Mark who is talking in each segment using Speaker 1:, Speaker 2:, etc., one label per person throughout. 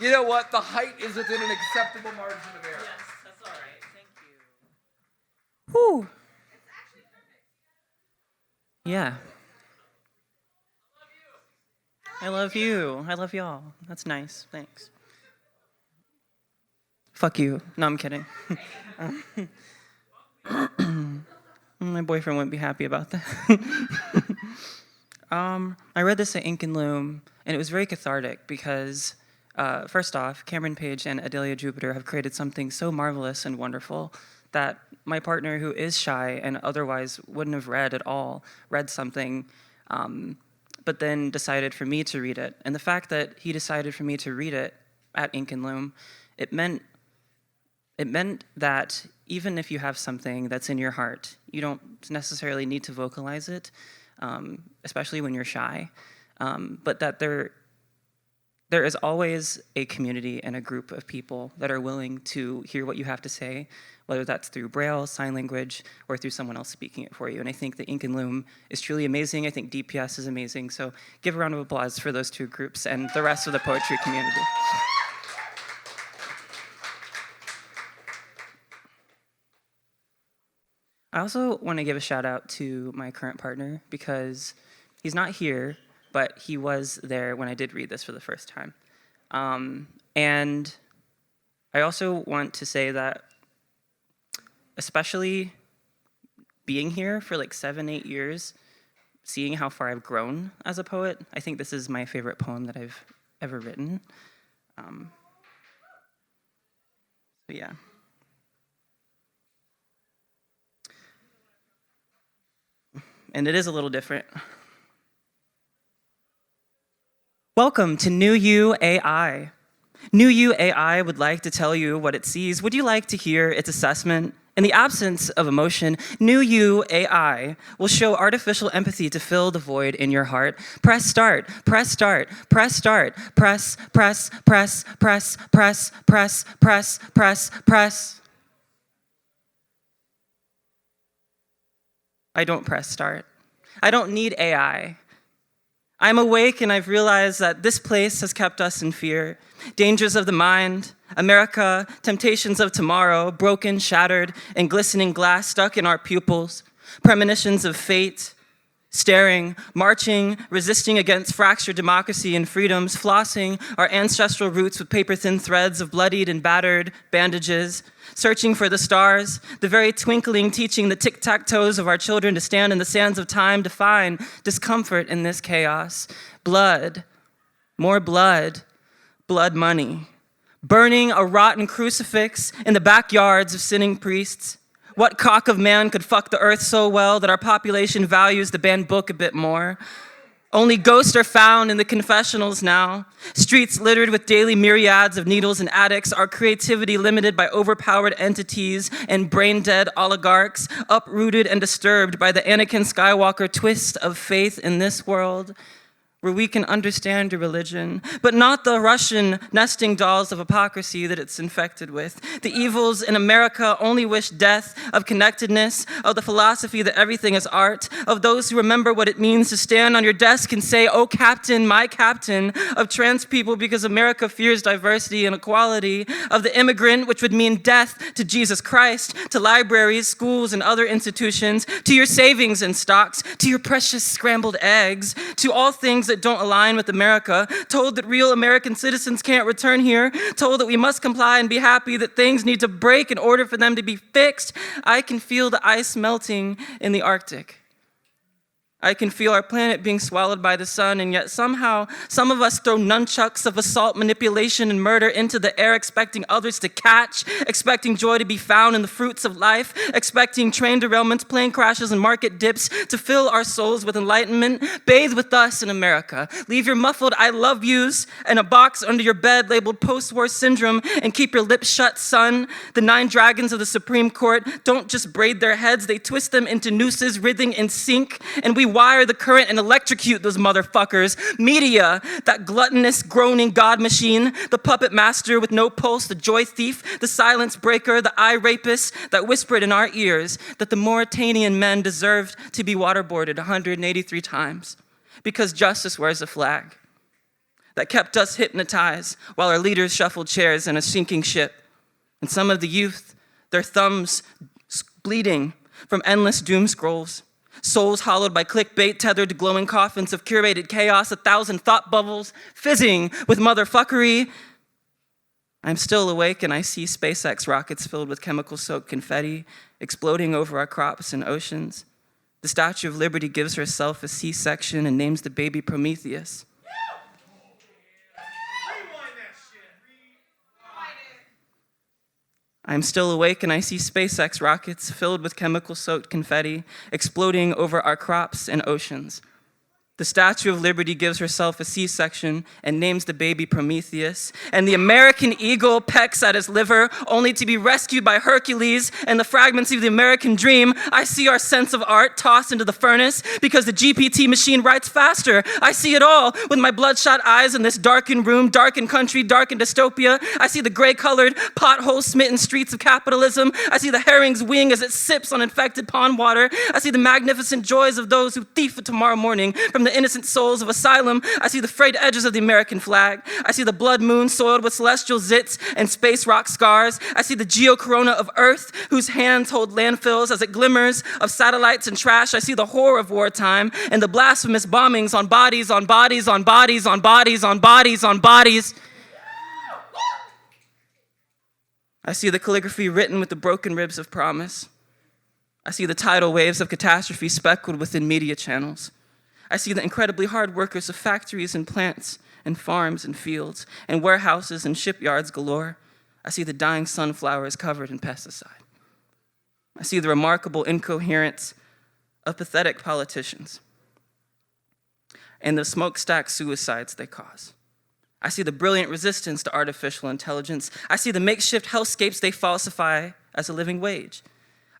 Speaker 1: You know what? The height is within an acceptable margin of error.
Speaker 2: Yes, that's all right. Thank you.
Speaker 3: Whew. Yeah. I love you. I love y'all. That's nice. Thanks. Fuck you. No, I'm kidding. My boyfriend wouldn't be happy about that. I read this at Ink and Loom, and it was very cathartic because, first off, Cameron Page and Adelia Jupiter have created something so marvelous and wonderful that my partner, who is shy and otherwise wouldn't have read at all, read something, but then decided for me to read it. And the fact that he decided for me to read it at Ink and Loom, it meant that even if you have something that's in your heart, you don't necessarily need to vocalize it, especially when you're shy, but that there is always a community and a group of people that are willing to hear what you have to say, whether that's through Braille, sign language, or through someone else speaking it for you. And I think that Ink and Loom is truly amazing. I think DPS is amazing. So give a round of applause for those two groups and the rest of the poetry community. I also want to give a shout out to my current partner because he's not here, but he was there when I did read this for the first time. And I also want to say that, especially being here for like 7-8 years, seeing how far I've grown as a poet, I think this is my favorite poem that I've ever written. So yeah. And it is a little different. Welcome to New You AI. New You AI would like to tell you what it sees. Would you like to hear its assessment? In the absence of emotion, New You AI will show artificial empathy to fill the void in your heart. Press start, press start, press start, press, press, press, press, press, press, press, press, press. I don't press start. I don't need AI. I'm awake and I've realized that this place has kept us in fear. Dangers of the mind, America, temptations of tomorrow, broken, shattered, and glistening glass stuck in our pupils, premonitions of fate, staring, marching, resisting against fractured democracy and freedoms, flossing our ancestral roots with paper-thin threads of bloodied and battered bandages, searching for the stars, the very twinkling teaching the tic-tac-toes of our children to stand in the sands of time to find discomfort in this chaos. Blood, more blood, blood money. Burning a rotten crucifix in the backyards of sinning priests. What cock of man could fuck the earth so well that our population values the banned book a bit more? Only ghosts are found in the confessionals now. Streets littered with daily myriads of needles and addicts. Our creativity limited by overpowered entities and brain-dead oligarchs, uprooted and disturbed by the Anakin Skywalker twist of faith in this world, where we can understand your religion, but not the Russian nesting dolls of hypocrisy that it's infected with. The evils in America only wish death of connectedness, of the philosophy that everything is art, of those who remember what it means to stand on your desk and say, "Oh, Captain, my Captain," of trans people because America fears diversity and equality, of the immigrant, which would mean death to Jesus Christ, to libraries, schools, and other institutions, to your savings and stocks, to your precious scrambled eggs, to all things that don't align with America, told that real American citizens can't return here, told that we must comply and be happy, that things need to break in order for them to be fixed. I can feel the ice melting in the Arctic. I can feel our planet being swallowed by the sun, and yet somehow some of us throw nunchucks of assault, manipulation, and murder into the air, expecting others to catch, expecting joy to be found in the fruits of life, expecting train derailments, plane crashes, and market dips to fill our souls with enlightenment. Bathe with us in America. Leave your muffled "I love yous" in a box under your bed labeled post-war syndrome, and keep your lips shut, son. The 9 dragons of the Supreme Court don't just braid their heads, they twist them into nooses, writhing in sync, and we wire the current and electrocute those motherfuckers. Media, that gluttonous, groaning God machine, the puppet master with no pulse, the joy thief, the silence breaker, the eye rapist that whispered in our ears that the Mauritanian men deserved to be waterboarded 183 times because justice wears a flag. that kept us hypnotized while our leaders shuffled chairs in a sinking ship. And some of the youth, their thumbs bleeding from endless doom scrolls, souls hollowed by clickbait tethered to glowing coffins of curated chaos, 1,000 thought bubbles fizzing with motherfuckery. I'm still awake and I see SpaceX rockets filled with chemical-soaked confetti exploding over our crops and oceans. The Statue of Liberty gives herself a C-section and names the baby Prometheus. I'm still awake and I see SpaceX rockets filled with chemical-soaked confetti exploding over our crops and oceans. The Statue of Liberty gives herself a C-section and names the baby Prometheus. And the American eagle pecks at his liver, only to be rescued by Hercules and the fragments of the American dream. I see our sense of art tossed into the furnace because the GPT machine writes faster. I see it all with my bloodshot eyes in this darkened room, darkened country, darkened dystopia. I see the gray-colored, pothole-smitten streets of capitalism. I see the herring's wing as it sips on infected pond water. I see the magnificent joys of those who thief it tomorrow morning from the innocent souls of asylum. I see the frayed edges of the American flag. I see the blood moon soiled with celestial zits and space rock scars. I see the geocorona of Earth, whose hands hold landfills as it glimmers of satellites and trash. I see the horror of wartime and the blasphemous bombings on bodies, on bodies, on bodies, on bodies, on bodies, on bodies. I see the calligraphy written with the broken ribs of promise. I see the tidal waves of catastrophe speckled within media channels. I see the incredibly hard workers of factories and plants and farms and fields and warehouses and shipyards galore. I see the dying sunflowers covered in pesticide. I see the remarkable incoherence of pathetic politicians and the smokestack suicides they cause. I see the brilliant resistance to artificial intelligence. I see the makeshift hellscapes they falsify as a living wage.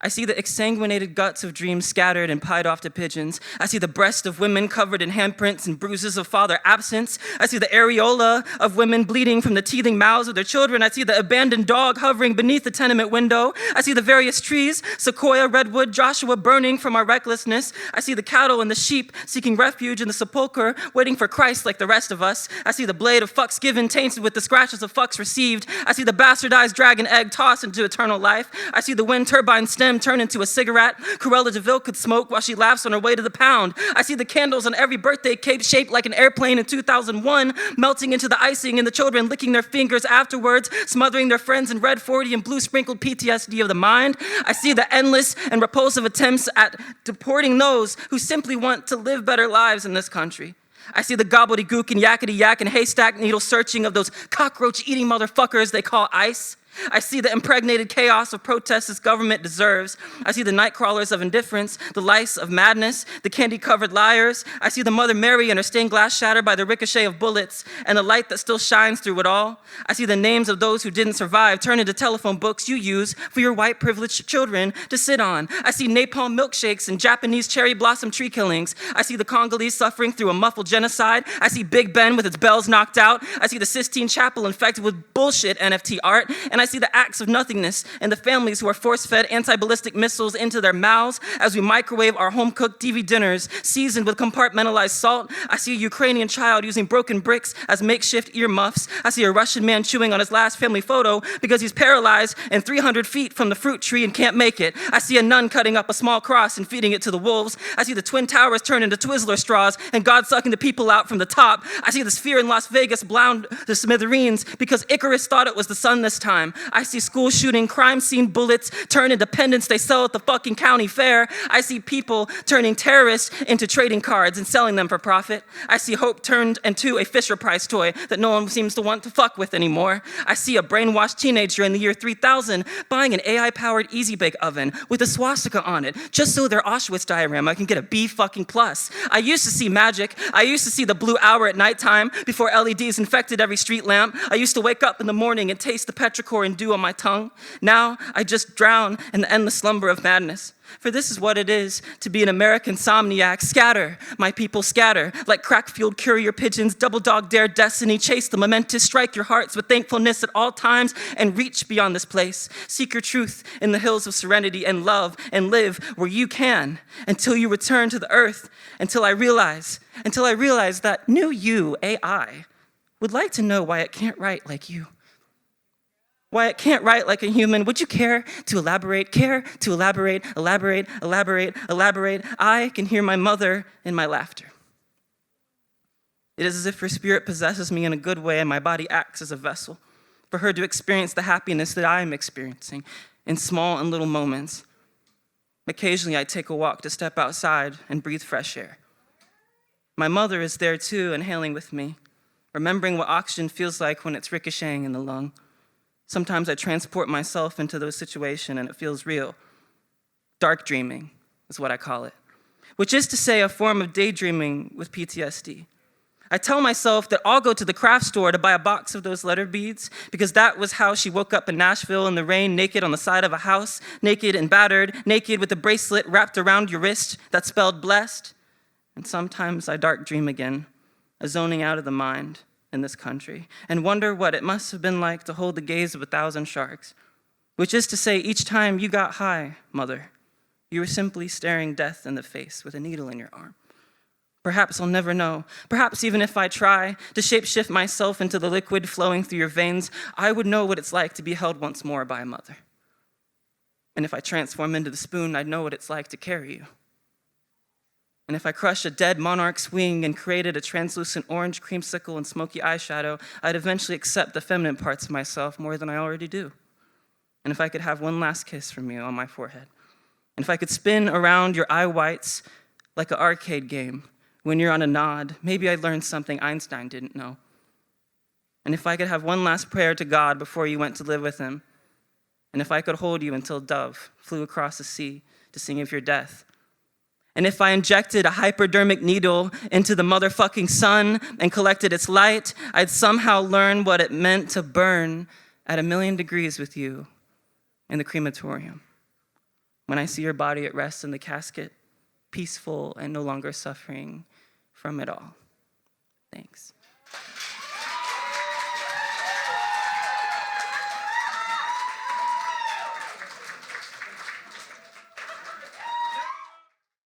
Speaker 3: I see the exsanguinated guts of dreams scattered and pied off to pigeons. I see the breast of women covered in handprints and bruises of father absence. I see the areola of women bleeding from the teething mouths of their children. I see the abandoned dog hovering beneath the tenement window. I see the various trees, sequoia, redwood, Joshua, burning from our recklessness. I see the cattle and the sheep seeking refuge in the sepulcher, waiting for Christ like the rest of us. I see the blade of fucks given tainted with the scratches of fucks received. I see the bastardized dragon egg tossed into eternal life. I see the wind turbine stem turn into a cigarette Cruella de Vil could smoke while she laughs on her way to the pound. I see the candles on every birthday cake shaped like an airplane in 2001, melting into the icing and the children licking their fingers afterwards, smothering their friends in red 40 and blue sprinkled PTSD of the mind. I see the endless and repulsive attempts at deporting those who simply want to live better lives in this country. I see the gobbledygook and yakety yak and haystack needle searching of those cockroach eating motherfuckers they call ICE. I see the impregnated chaos of protests this government deserves. I see the night crawlers of indifference, the lice of madness, the candy-covered liars. I see the Mother Mary and her stained glass shattered by the ricochet of bullets and the light that still shines through it all. I see the names of those who didn't survive turn into telephone books you use for your white privileged children to sit on. I see napalm milkshakes and Japanese cherry blossom tree killings. I see the Congolese suffering through a muffled genocide. I see Big Ben with its bells knocked out. I see the Sistine Chapel infected with bullshit NFT art. And I see the acts of nothingness and the families who are force-fed anti-ballistic missiles into their mouths as we microwave our home-cooked TV dinners seasoned with compartmentalized salt. I see a Ukrainian child using broken bricks as makeshift earmuffs. I see a Russian man chewing on his last family photo because he's paralyzed and 300 feet from the fruit tree and can't make it. I see a nun cutting up a small cross and feeding it to the wolves. I see the Twin Towers turn into Twizzler straws and God sucking the people out from the top. I see the sphere in Las Vegas blown to smithereens because Icarus thought it was the sun this time. I see school shooting, crime scene bullets turn into pendants they sell at the fucking county fair. I see people turning terrorists into trading cards and selling them for profit. I see hope turned into a Fisher Price toy that no one seems to want to fuck with anymore. I see a brainwashed teenager in the year 3000 buying an AI-powered Easy Bake Oven with a swastika on it just so their Auschwitz diorama can get a B fucking plus. I used to see magic. I used to see the blue hour at nighttime before LEDs infected every street lamp. I used to wake up in the morning and taste the petrichor and dew on my tongue. Now I just drown in the endless slumber of madness. For this is what it is to be an American somniac. Scatter, my people, scatter. Like crack-fueled courier pigeons, double dog dare destiny, chase the momentous, strike your hearts with thankfulness at all times, and reach beyond this place. Seek your truth in the hills of serenity and love, and live where you can, until you return to the earth, until I realize that new you, AI, would like to know why it can't write like you. Why it can't write like a human. Would you care to elaborate? Care to elaborate, elaborate, elaborate, elaborate? I can hear my mother in my laughter. It is as if her spirit possesses me in a good way and my body acts as a vessel for her to experience the happiness that I am experiencing in small and little moments. Occasionally, I take a walk to step outside and breathe fresh air. My mother is there too, inhaling with me, remembering what oxygen feels like when it's ricocheting in the lung. Sometimes I transport myself into those situations and it feels real. Dark dreaming is what I call it, which is to say a form of daydreaming with PTSD. I tell myself that I'll go to the craft store to buy a box of those letter beads because that was how she woke up in Nashville in the rain, naked on the side of a house, naked and battered, naked with a bracelet wrapped around your wrist that spelled blessed. And sometimes I dark dream again, a zoning out of the mind in this country, and wonder what it must have been like to hold the gaze of 1,000 sharks, which is to say each time you got high, mother, you were simply staring death in the face with a needle in your arm. Perhaps I'll never know. Perhaps even if I try to shapeshift myself into the liquid flowing through your veins, I would know what it's like to be held once more by a mother. And if I transform into the spoon, I'd know what it's like to carry you. And if I crushed a dead monarch's wing and created a translucent orange creamsicle and smoky eyeshadow, I'd eventually accept the feminine parts of myself more than I already do. And if I could have one last kiss from you on my forehead, and if I could spin around your eye whites like an arcade game, when you're on a nod, maybe I'd learn something Einstein didn't know. And if I could have one last prayer to God before you went to live with him, and if I could hold you until Dove flew across the sea to sing of your death, and if I injected a hypodermic needle into the motherfucking sun and collected its light, I'd somehow learn what it meant to burn at 1,000,000 degrees with you in the crematorium. When I see your body at rest in the casket, peaceful and no longer suffering from it all. Thanks.